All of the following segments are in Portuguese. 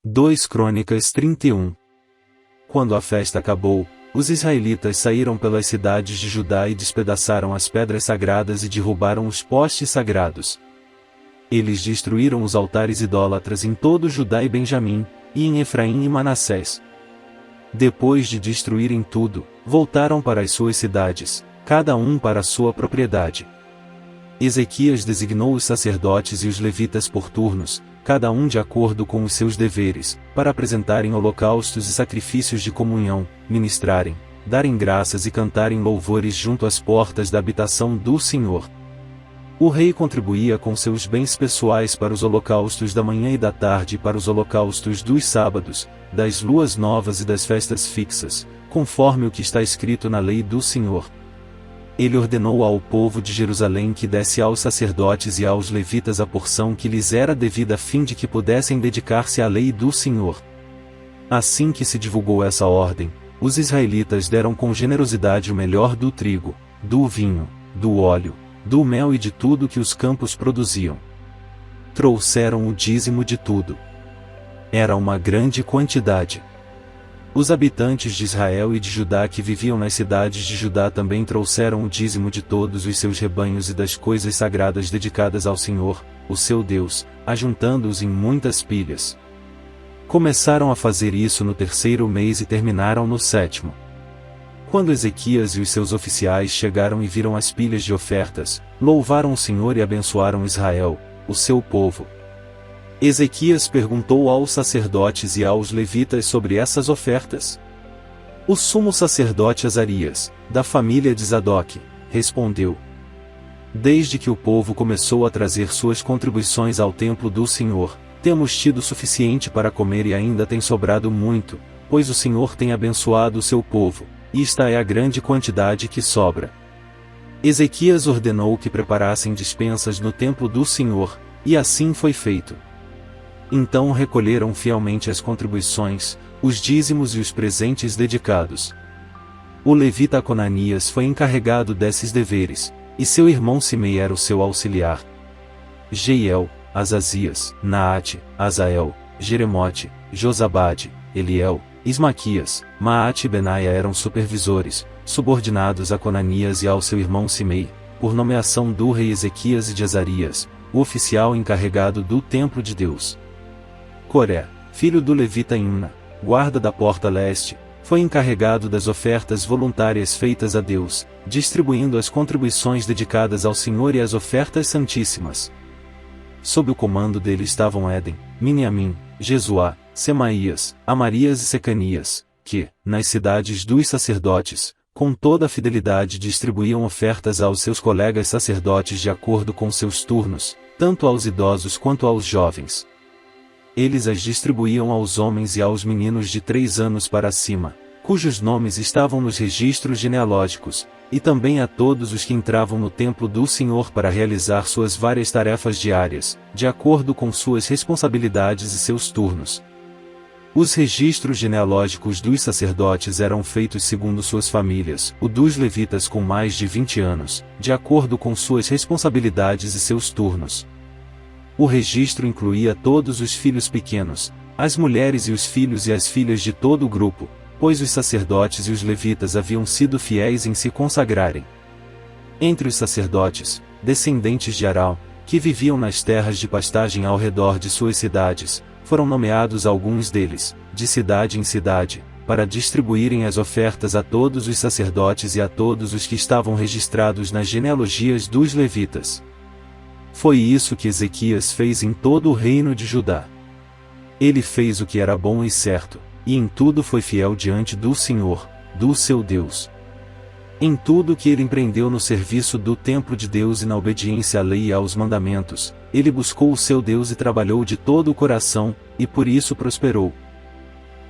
2 Crônicas 31. Quando a festa acabou, os israelitas saíram pelas cidades de Judá e despedaçaram as pedras sagradas e derrubaram os postes sagrados. Eles destruíram os altares idólatras em todo Judá e Benjamim, e em Efraim e Manassés. Depois de destruírem tudo, voltaram para as suas cidades, cada um para a sua propriedade. Ezequias designou os sacerdotes e os levitas por turnos, cada um de acordo com os seus deveres, para apresentarem holocaustos e sacrifícios de comunhão, ministrarem, darem graças e cantarem louvores junto às portas da habitação do Senhor. O rei contribuía com seus bens pessoais para os holocaustos da manhã e da tarde e para os holocaustos dos sábados, das luas novas e das festas fixas, conforme o que está escrito na lei do Senhor. Ele ordenou ao povo de Jerusalém que desse aos sacerdotes e aos levitas a porção que lhes era devida a fim de que pudessem dedicar-se à lei do Senhor. Assim que se divulgou essa ordem, os israelitas deram com generosidade o melhor do trigo, do vinho, do óleo, do mel e de tudo que os campos produziam. Trouxeram o dízimo de tudo. Era uma grande quantidade. Os habitantes de Israel e de Judá que viviam nas cidades de Judá também trouxeram o dízimo de todos os seus rebanhos e das coisas sagradas dedicadas ao Senhor, o seu Deus, ajuntando-os em muitas pilhas. Começaram a fazer isso no 3º mês e terminaram no 7º. Quando Ezequias e os seus oficiais chegaram e viram as pilhas de ofertas, louvaram o Senhor e abençoaram Israel, o seu povo. Ezequias perguntou aos sacerdotes e aos levitas sobre essas ofertas. O sumo sacerdote Azarias, da família de Zadok, respondeu: Desde que o povo começou a trazer suas contribuições ao templo do Senhor, temos tido suficiente para comer e ainda tem sobrado muito, pois o Senhor tem abençoado o seu povo, e esta é a grande quantidade que sobra. Ezequias ordenou que preparassem despensas no templo do Senhor, e assim foi feito. Então recolheram fielmente as contribuições, os dízimos e os presentes dedicados. O levita Conanias foi encarregado desses deveres, e seu irmão Simei era o seu auxiliar. Jeiel, Azazias, Naate, Azael, Jeremote, Josabade, Eliel, Ismaquias, Maate e Benaia eram supervisores, subordinados a Conanias e ao seu irmão Simei, por nomeação do rei Ezequias e de Azarias, o oficial encarregado do templo de Deus. Coré, filho do levita Imna, guarda da porta leste, foi encarregado das ofertas voluntárias feitas a Deus, distribuindo as contribuições dedicadas ao Senhor e as ofertas santíssimas. Sob o comando dele estavam Éden, Miniamim, Jesuá, Semaías, Amarias e Secanias, que, nas cidades dos sacerdotes, com toda a fidelidade distribuíam ofertas aos seus colegas sacerdotes de acordo com seus turnos, tanto aos idosos quanto aos jovens. Eles as distribuíam aos homens e aos meninos de 3 anos para cima, cujos nomes estavam nos registros genealógicos, e também a todos os que entravam no templo do Senhor para realizar suas várias tarefas diárias, de acordo com suas responsabilidades e seus turnos. Os registros genealógicos dos sacerdotes eram feitos segundo suas famílias, o dos levitas com mais de 20 anos, de acordo com suas responsabilidades e seus turnos. O registro incluía todos os filhos pequenos, as mulheres e os filhos e as filhas de todo o grupo, pois os sacerdotes e os levitas haviam sido fiéis em se consagrarem. Entre os sacerdotes, descendentes de Arão, que viviam nas terras de pastagem ao redor de suas cidades, foram nomeados alguns deles, de cidade em cidade, para distribuírem as ofertas a todos os sacerdotes e a todos os que estavam registrados nas genealogias dos levitas. Foi isso que Ezequias fez em todo o reino de Judá. Ele fez o que era bom e certo, e em tudo foi fiel diante do Senhor, do seu Deus. Em tudo que ele empreendeu no serviço do templo de Deus e na obediência à lei e aos mandamentos, ele buscou o seu Deus e trabalhou de todo o coração, e por isso prosperou.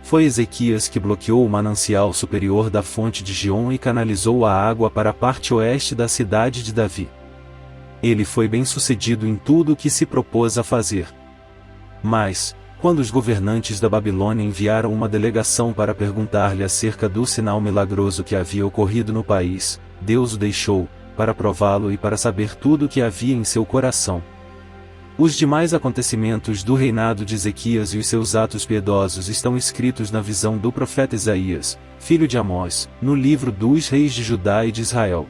Foi Ezequias que bloqueou o manancial superior da fonte de Gion e canalizou a água para a parte oeste da cidade de Davi. Ele foi bem-sucedido em tudo o que se propôs a fazer. Mas, quando os governantes da Babilônia enviaram uma delegação para perguntar-lhe acerca do sinal milagroso que havia ocorrido no país, Deus o deixou, para prová-lo e para saber tudo o que havia em seu coração. Os demais acontecimentos do reinado de Ezequias e os seus atos piedosos estão escritos na visão do profeta Isaías, filho de Amós, no livro dos reis de Judá e de Israel.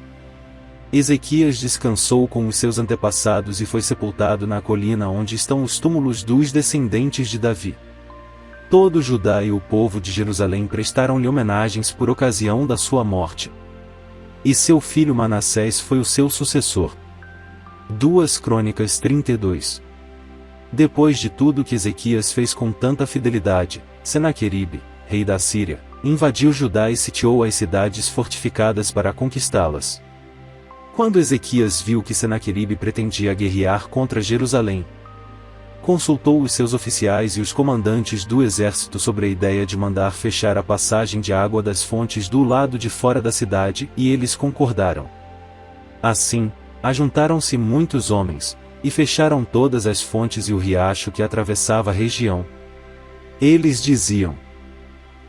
Ezequias descansou com os seus antepassados e foi sepultado na colina onde estão os túmulos dos descendentes de Davi. Todo Judá e o povo de Jerusalém prestaram-lhe homenagens por ocasião da sua morte. E seu filho Manassés foi o seu sucessor. 2 Crônicas 32. Depois de tudo que Ezequias fez com tanta fidelidade, Senaqueribe, rei da Síria, invadiu Judá e sitiou as cidades fortificadas para conquistá-las. Quando Ezequias viu que Senaqueribe pretendia guerrear contra Jerusalém, consultou os seus oficiais e os comandantes do exército sobre a ideia de mandar fechar a passagem de água das fontes do lado de fora da cidade, e eles concordaram. Assim, ajuntaram-se muitos homens, e fecharam todas as fontes e o riacho que atravessava a região. Eles diziam: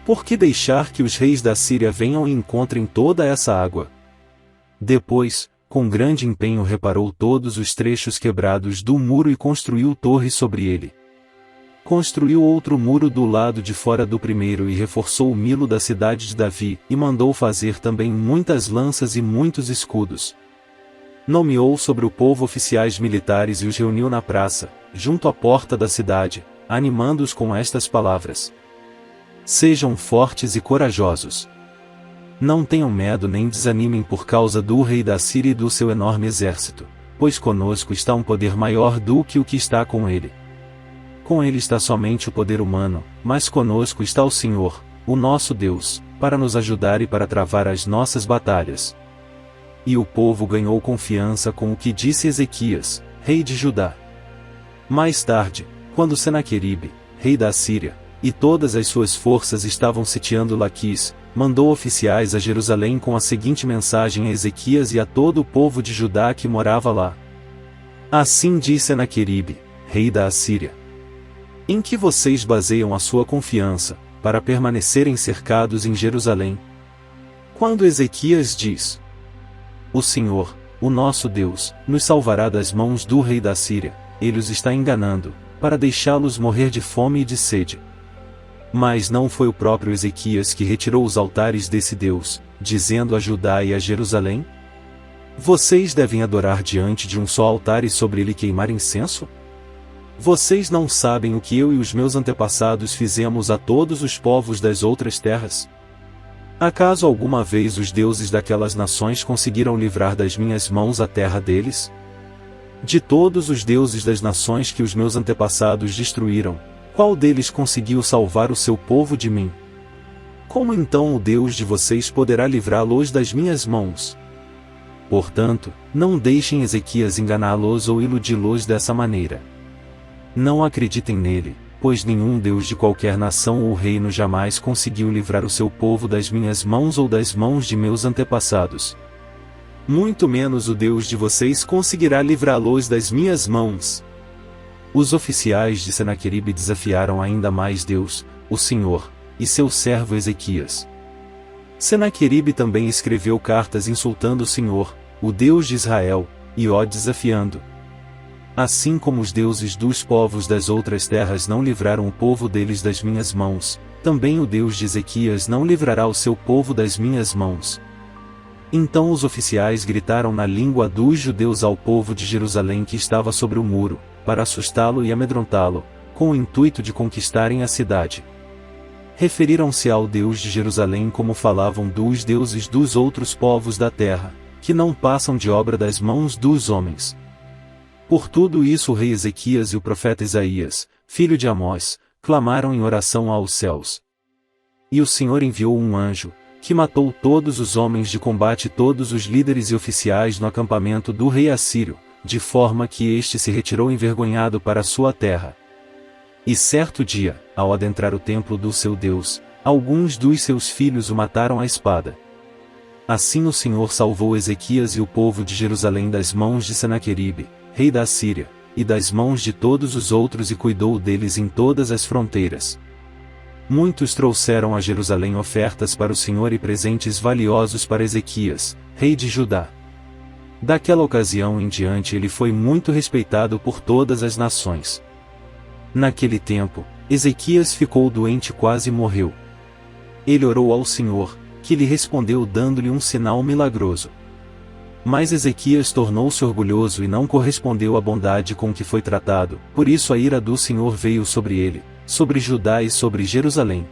por que deixar que os reis da Síria venham e encontrem toda essa água? Depois, com grande empenho reparou todos os trechos quebrados do muro e construiu torres sobre ele. Construiu outro muro do lado de fora do primeiro e reforçou o milo da cidade de Davi, e mandou fazer também muitas lanças e muitos escudos. Nomeou sobre o povo oficiais militares e os reuniu na praça, junto à porta da cidade, animando-os com estas palavras: sejam fortes e corajosos. Não tenham medo nem desanimem por causa do rei da Síria e do seu enorme exército, pois conosco está um poder maior do que o que está com ele. Com ele está somente o poder humano, mas conosco está o Senhor, o nosso Deus, para nos ajudar e para travar as nossas batalhas. E o povo ganhou confiança com o que disse Ezequias, rei de Judá. Mais tarde, quando Senaqueribe, rei da Síria, e todas as suas forças estavam sitiando Laquis, mandou oficiais a Jerusalém com a seguinte mensagem a Ezequias e a todo o povo de Judá que morava lá. Assim diz Senaqueribe, rei da Assíria: em que vocês baseiam a sua confiança, para permanecerem cercados em Jerusalém? Quando Ezequias diz: o Senhor, o nosso Deus, nos salvará das mãos do rei da Síria, ele os está enganando, para deixá-los morrer de fome e de sede. Mas não foi o próprio Ezequias que retirou os altares desse Deus, dizendo a Judá e a Jerusalém: vocês devem adorar diante de um só altar e sobre ele queimar incenso? Vocês não sabem o que eu e os meus antepassados fizemos a todos os povos das outras terras? Acaso alguma vez os deuses daquelas nações conseguiram livrar das minhas mãos a terra deles? De todos os deuses das nações que os meus antepassados destruíram, qual deles conseguiu salvar o seu povo de mim? Como então o Deus de vocês poderá livrá-los das minhas mãos? Portanto, não deixem Ezequias enganá-los ou iludi-los dessa maneira. Não acreditem nele, pois nenhum Deus de qualquer nação ou reino jamais conseguiu livrar o seu povo das minhas mãos ou das mãos de meus antepassados. Muito menos o Deus de vocês conseguirá livrá-los das minhas mãos. Os oficiais de Senaqueribe desafiaram ainda mais Deus, o Senhor, e seu servo Ezequias. Senaqueribe também escreveu cartas insultando o Senhor, o Deus de Israel, e o desafiando. Assim como os deuses dos povos das outras terras não livraram o povo deles das minhas mãos, também o Deus de Ezequias não livrará o seu povo das minhas mãos. Então os oficiais gritaram na língua dos judeus ao povo de Jerusalém que estava sobre o muro, para assustá-lo e amedrontá-lo, com o intuito de conquistarem a cidade. Referiram-se ao Deus de Jerusalém como falavam dos deuses dos outros povos da terra, que não passam de obra das mãos dos homens. Por tudo isso o rei Ezequias e o profeta Isaías, filho de Amós, clamaram em oração aos céus. E o Senhor enviou um anjo, que matou todos os homens de combate e todos os líderes e oficiais no acampamento do rei assírio, de forma que este se retirou envergonhado para a sua terra. E certo dia, ao adentrar o templo do seu Deus, alguns dos seus filhos o mataram à espada. Assim o Senhor salvou Ezequias e o povo de Jerusalém das mãos de Senaqueribe, rei da Assíria, e das mãos de todos os outros e cuidou deles em todas as fronteiras. Muitos trouxeram a Jerusalém ofertas para o Senhor e presentes valiosos para Ezequias, rei de Judá. Daquela ocasião em diante ele foi muito respeitado por todas as nações. Naquele tempo, Ezequias ficou doente e quase morreu. Ele orou ao Senhor, que lhe respondeu dando-lhe um sinal milagroso. Mas Ezequias tornou-se orgulhoso e não correspondeu à bondade com que foi tratado, por isso a ira do Senhor veio sobre ele, sobre Judá e sobre Jerusalém.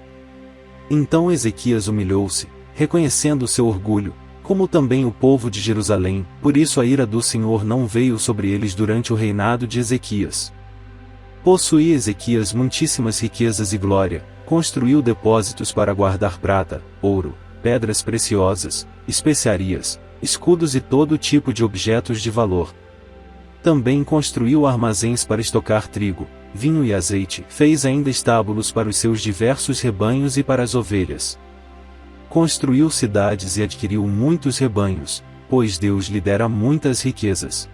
Então Ezequias humilhou-se, reconhecendo seu orgulho, como também o povo de Jerusalém, por isso a ira do Senhor não veio sobre eles durante o reinado de Ezequias. Possuía Ezequias muitíssimas riquezas e glória, construiu depósitos para guardar prata, ouro, pedras preciosas, especiarias, escudos e todo tipo de objetos de valor. Também construiu armazéns para estocar trigo, vinho e azeite, fez ainda estábulos para os seus diversos rebanhos e para as ovelhas. Construiu cidades e adquiriu muitos rebanhos, pois Deus lhe dera muitas riquezas.